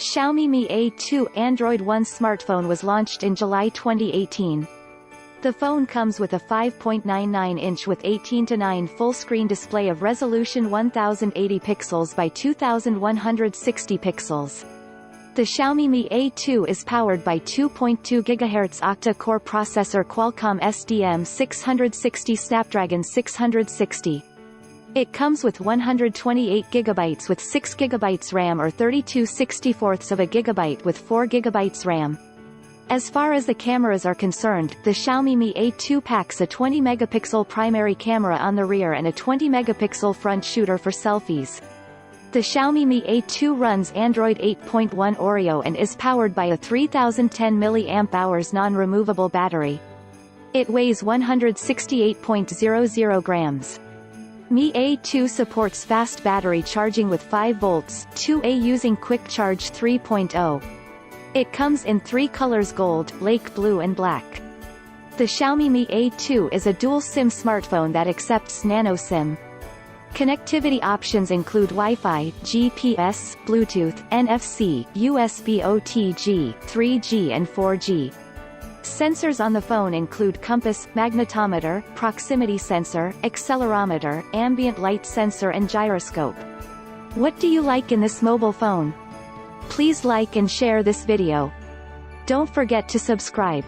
Xiaomi Mi A2 Android One smartphone was launched in July 2018. The phone comes with a 5.99-inch with 18:9 full-screen display of resolution 1080 pixels by 2160 pixels. The Xiaomi Mi A2 is powered by 2.2 GHz octa-core processor Qualcomm SDM660 Snapdragon 660. It comes with 128 GB with 6 GB RAM or 32/64 of a gigabyte with 4 GB RAM. As far as the cameras are concerned, the Xiaomi Mi A2 packs a 20-megapixel primary camera on the rear and a 20-megapixel front shooter for selfies. The Xiaomi Mi A2 runs Android 8.1 Oreo and is powered by a 3010 mAh non-removable battery. It weighs 168.00 grams. Mi A2 supports fast battery charging with 5 volts, 2A using Quick Charge 3.0. It comes in 3 colors: gold, lake blue and black. The Xiaomi Mi A2 is a dual SIM smartphone that accepts Nano-SIM. Connectivity options include Wi-Fi, GPS, Bluetooth, NFC, USB OTG, 3G and 4G. Sensors on the phone include compass, magnetometer, proximity sensor, accelerometer, ambient light sensor and gyroscope. What do you like in this mobile phone? Please like and share this video. Don't forget to subscribe.